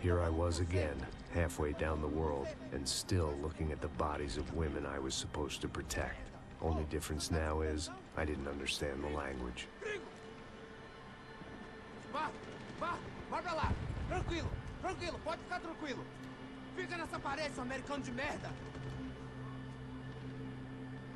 Here I was again, halfway down the world, and still looking at the bodies of women I was supposed to protect. Only difference now is, I didn't understand the language. Vá pra lá! Tranquilo, pode ficar tranquilo! Fica nessa parede, seu americano de merda!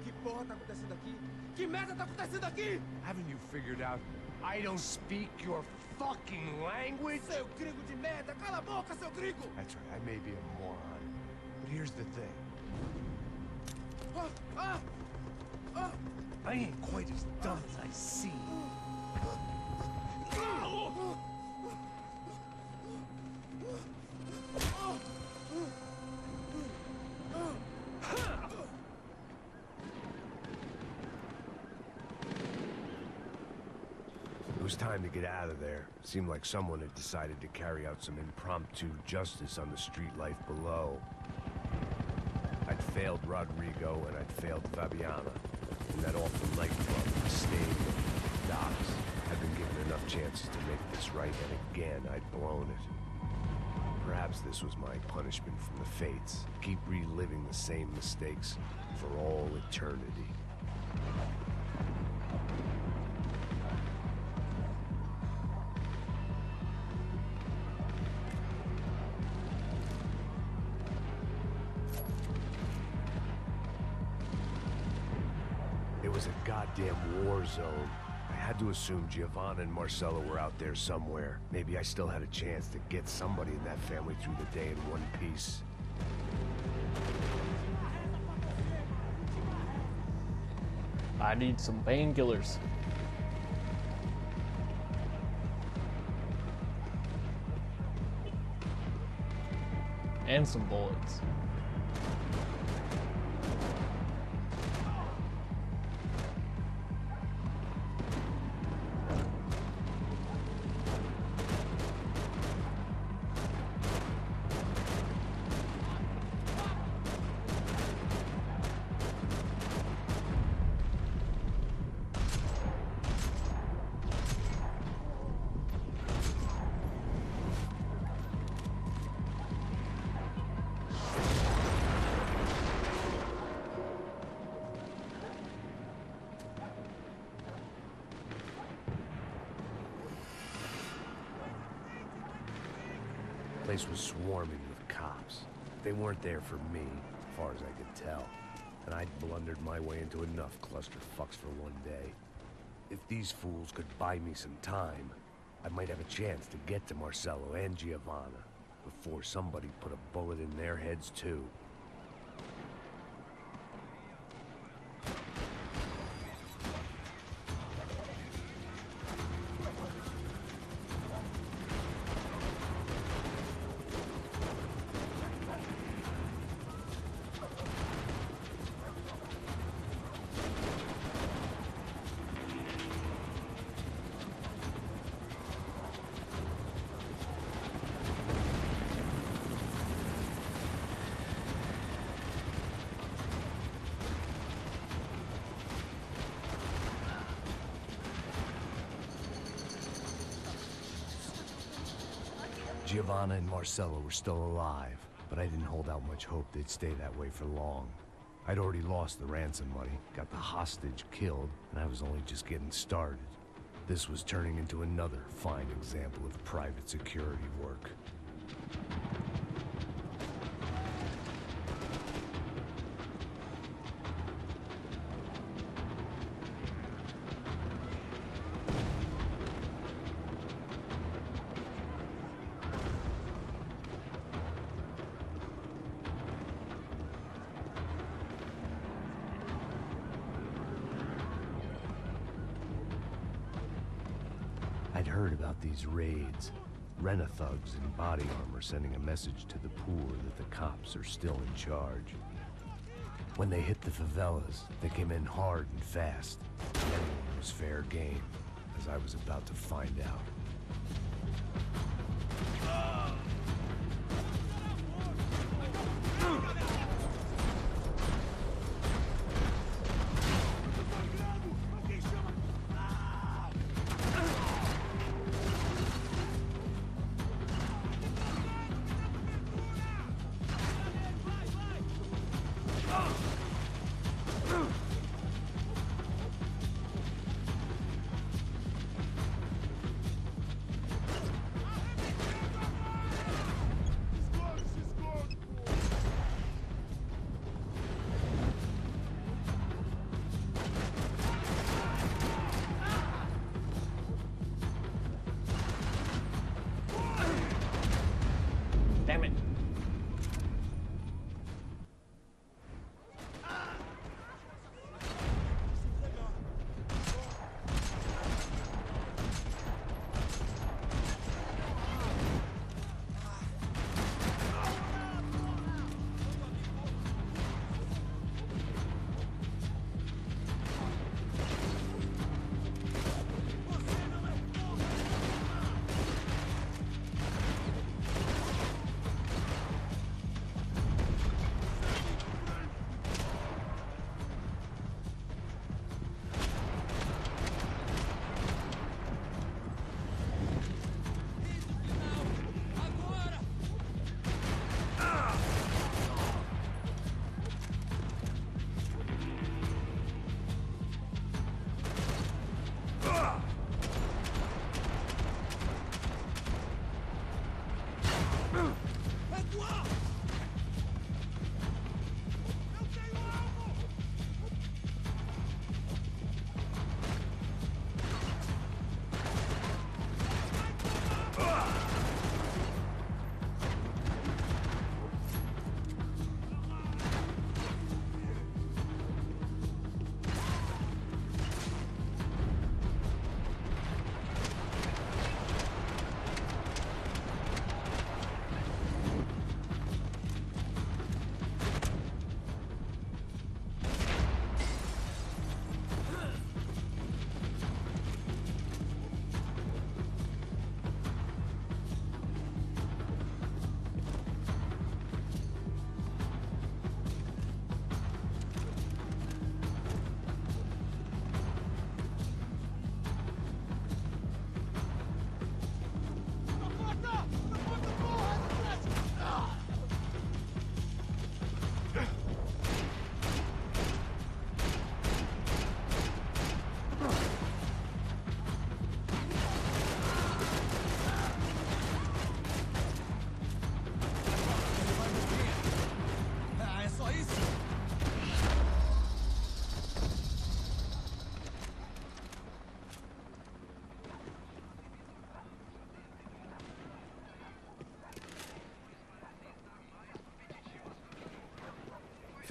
Que porra tá acontecendo aqui? Que merda tá acontecendo aqui? Haven't you figured out I don't speak your fucking language? Seu gringo de merda! Cala a boca, seu gringo! That's right, I may be a moron, but here's the thing. I ain't quite as dumb as I seem. It was time to get out of there. Seemed like someone had decided to carry out some impromptu justice on the street life below. I'd failed Rodrigo and I'd failed Fabiana. And that awful nightclub, the stadium, the docks. I'd been given enough chances to make this right, and again I'd blown it. Perhaps this was my punishment from the fates. Keep reliving the same mistakes for all eternity. It was a goddamn war zone. I had to assume Giovanna and Marcelo were out there somewhere. Maybe I still had a chance to get somebody in that family through the day in one piece. I need some painkillers. And some bullets. The place was swarming with cops. They weren't there for me, as far as I could tell. And I'd blundered my way into enough clusterfucks for one day. If these fools could buy me some time, I might have a chance to get to Marcelo and Giovanna before somebody put a bullet in their heads too. Giovanna and Marcelo were still alive, but I didn't hold out much hope they'd stay that way for long. I'd already lost the ransom money, got the hostage killed, and I was only just getting started. This was turning into another fine example of private security work. I'd heard about these raids. Rena-thugs in body armor sending a message to the poor that the cops are still in charge. When they hit the favelas, they came in hard and fast. Anyone was fair game, as I was about to find out.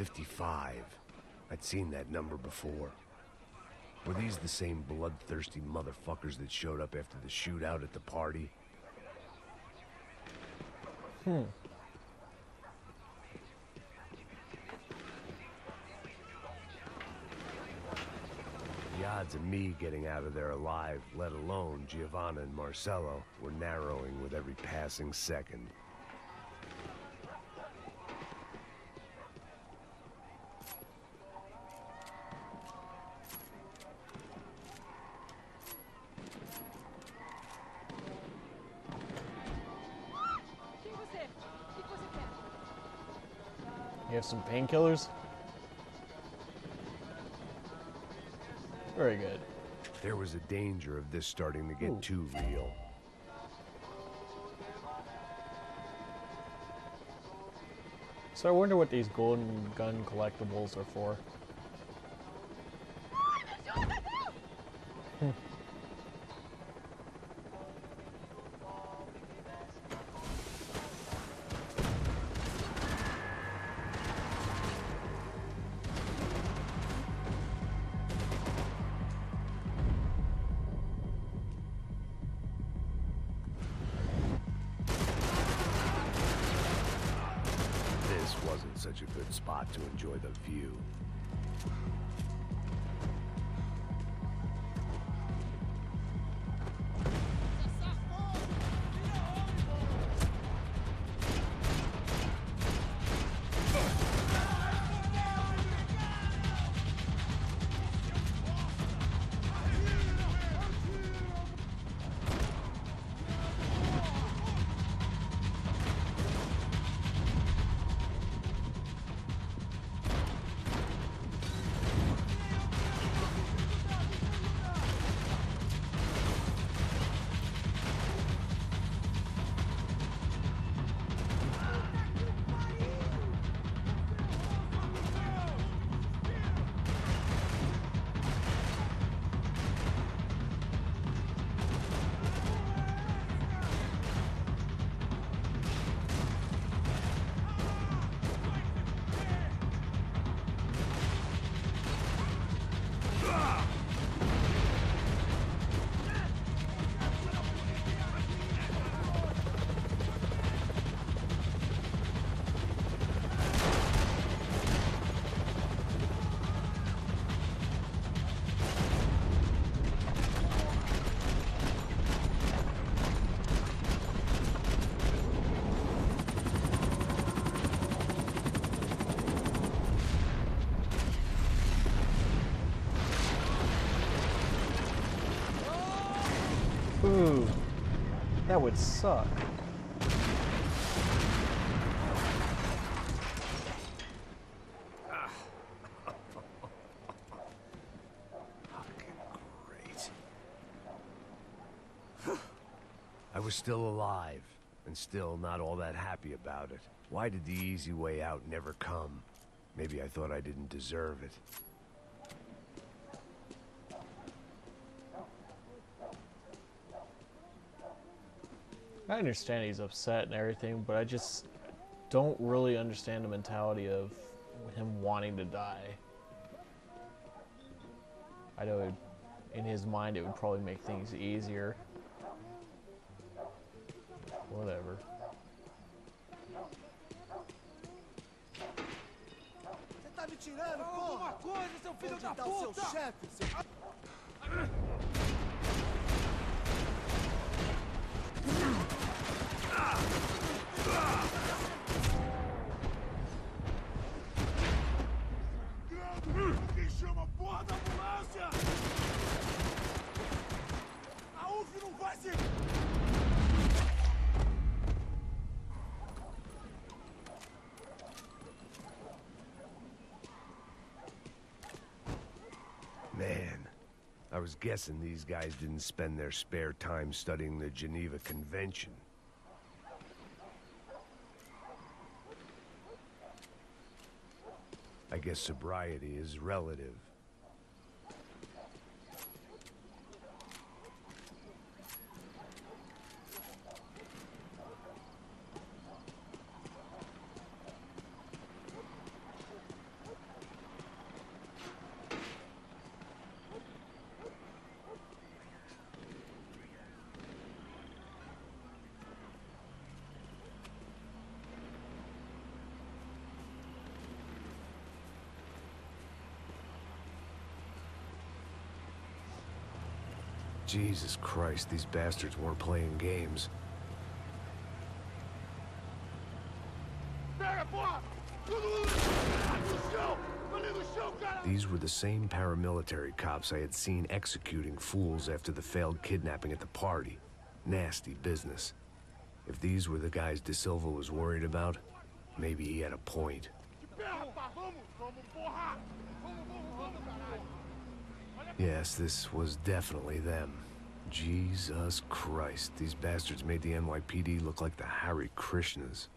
55. I'd seen that number before. Were these the same bloodthirsty motherfuckers that showed up after the shootout at the party? Hmm. The odds of me getting out of there alive, let alone Giovanna and Marcello, were narrowing with every passing second. You have some painkillers? Very good. There was a danger of this starting to get too real. So I wonder what these golden gun collectibles are for. This wasn't such a good spot to enjoy the view. Ooh, that would suck. Fucking great. I was still alive, and still not all that happy about it. Why did the easy way out never come? Maybe I thought I didn't deserve it. I understand he's upset and everything, but I just don't really understand the mentality of him wanting to die. I know in his mind it would probably make things easier. Whatever. Você tá me tirando, porra? Alguma coisa, seu filho da puta! O seu chefe, seu... Quem chama a porra da ambulância? A UF não vai se... Man, I was guessing these guys didn't spend their spare time studying the Geneva Convention. I guess sobriety is relative. Jesus Christ, these bastards weren't playing games. These were the same paramilitary cops I had seen executing fools after the failed kidnapping at the party. Nasty business. If these were the guys De Silva was worried about, maybe he had a point. Yes, this was definitely them. Jesus Christ, these bastards made the NYPD look like the Hare Krishnas.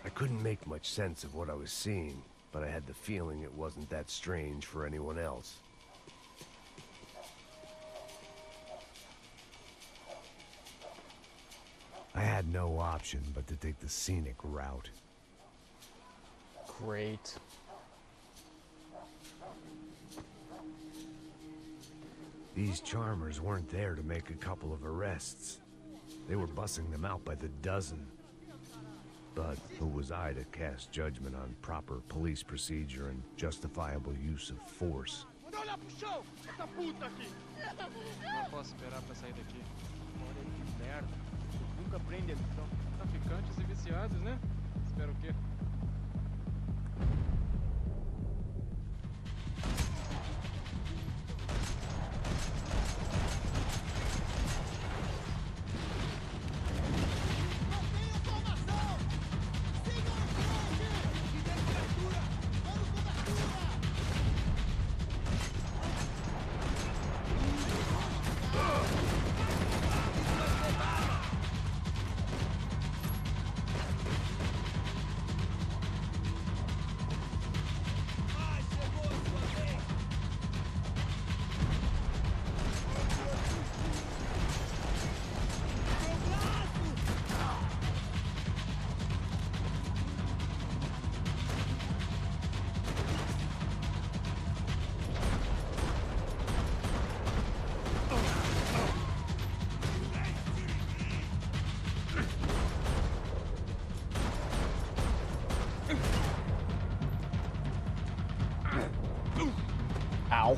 I couldn't make much sense of what I was seeing, but I had the feeling it wasn't that strange for anyone else. I had no option but to take the scenic route. Great. These charmers weren't there to make a couple of arrests. They were bussing them out by the dozen. But who was I to cast judgment on proper police procedure and justifiable use of force? Não posso esperar pra sair daqui. Olha que merda. Nunca prende eles, são traficantes e viciados, né? Espera o quê? Ow.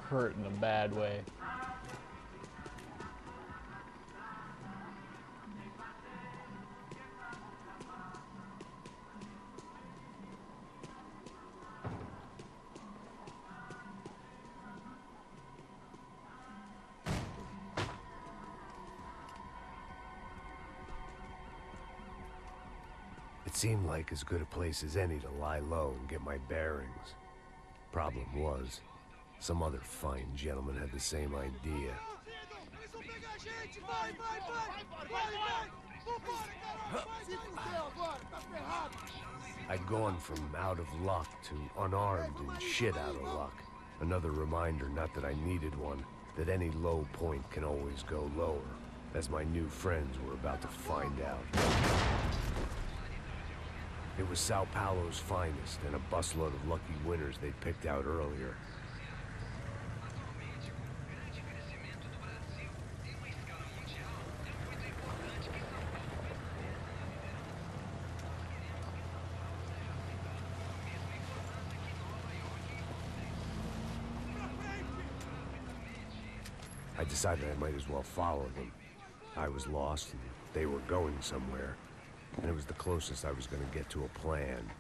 Hurt in a bad way. It seemed like as good a place as any to lie low and get my bearings. Problem was, some other fine gentleman had the same idea. I'd gone from out of luck to unarmed and shit out of luck. Another reminder, not that I needed one, that any low point can always go lower, as my new friends were about to find out. It was Sao Paulo's finest, and a busload of lucky winners they'd picked out earlier. I decided I might as well follow them. I was lost, and they were going somewhere, and it was the closest I was going to get to a plan.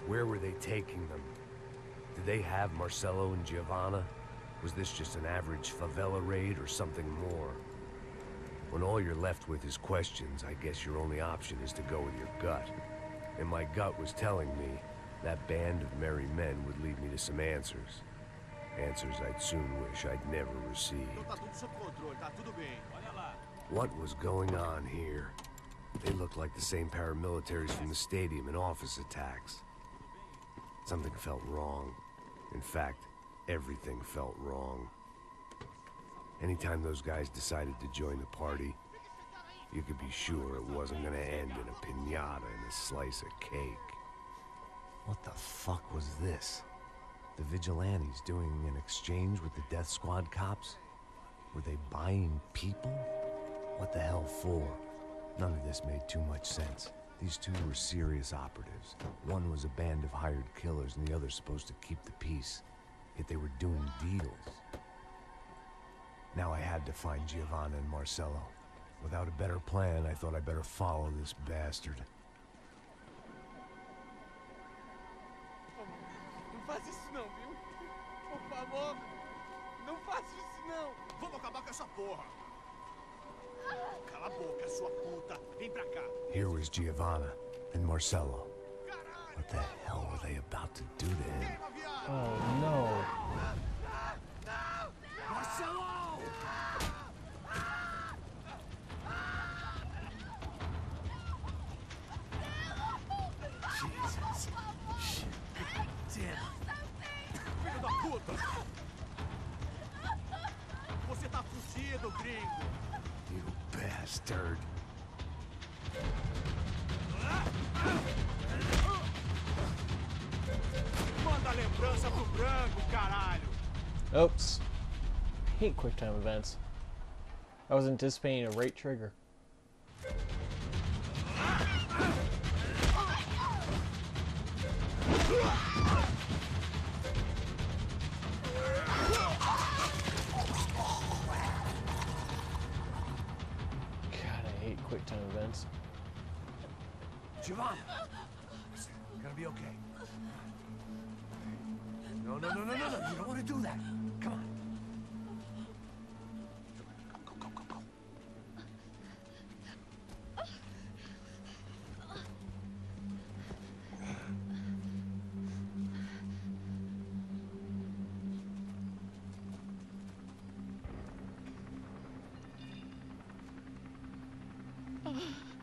Where were they taking them? Did they have Marcelo and Giovanna? Was this just an average favela raid or something more? When all you're left with is questions, I guess your only option is to go with your gut. And my gut was telling me that band of merry men would lead me to some answers. Answers I'd soon wish I'd never received. What was going on here? They looked like the same paramilitaries from the stadium in office attacks. Something felt wrong. In fact, everything felt wrong. Anytime those guys decided to join the party, you could be sure it wasn't gonna end in a piñata and a slice of cake. What the fuck was this? The vigilantes doing an exchange with the death squad cops? Were they buying people? What the hell for? None of this made too much sense. These two were serious operatives. One was a band of hired killers and the other supposed to keep the peace. Yet they were doing deals. Now I had to find Giovanna and Marcelo. Without a better plan, I thought I'd better follow this bastard. Não faz isso não, viu? Por favor, não faça isso não. Vamos acabar com essa porra. Cala a boca, sua puta. Vem pra cá. Here was Giovanna and Marcelo. What the hell were they about to do to him? Oh no. Marcelo! Jesus. Shit. Damn. Filho da puta! Você tá fugido, gringo! You bastard. Manda a lembrança pro branco, caralho! Oops. I hate QuickTime events. I was anticipating a right trigger. God, I hate QuickTime events. Giovanna! Listen, you're gonna be okay. No. You don't want to do that. Come on. Go.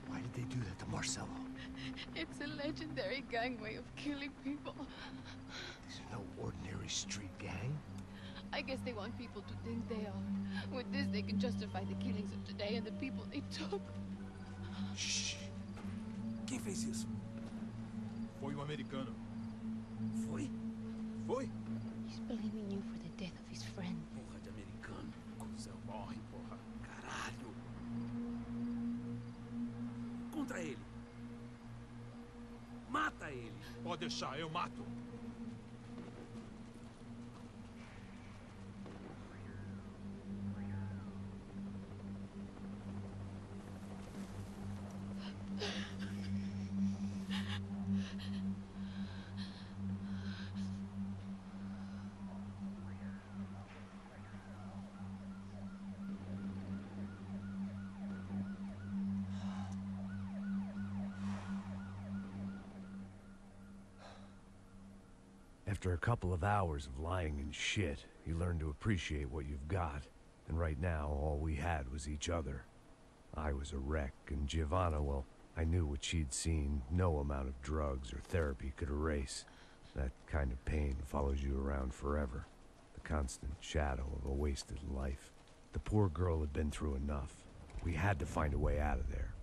Why did they do that to Marcelo? It's a legendary gang way of killing people. These are no ordinary street gang. I guess they want people to think they are. With this, they can justify the killings of today and the people they took. Shh. Quem fez isso? Foi um americano. Foi? Foi? He's blaming you for the death of his friend. Porra de americano. Cusão, morre, porra. Caralho. Contra ele. Mata ele. Pode deixar, eu mato. After a couple of hours of lying and shit, you learn to appreciate what you've got. And right now, all we had was each other. I was a wreck, and Giovanna, well, I knew what she'd seen, no amount of drugs or therapy could erase. That kind of pain follows you around forever. The constant shadow of a wasted life. The poor girl had been through enough. We had to find a way out of there.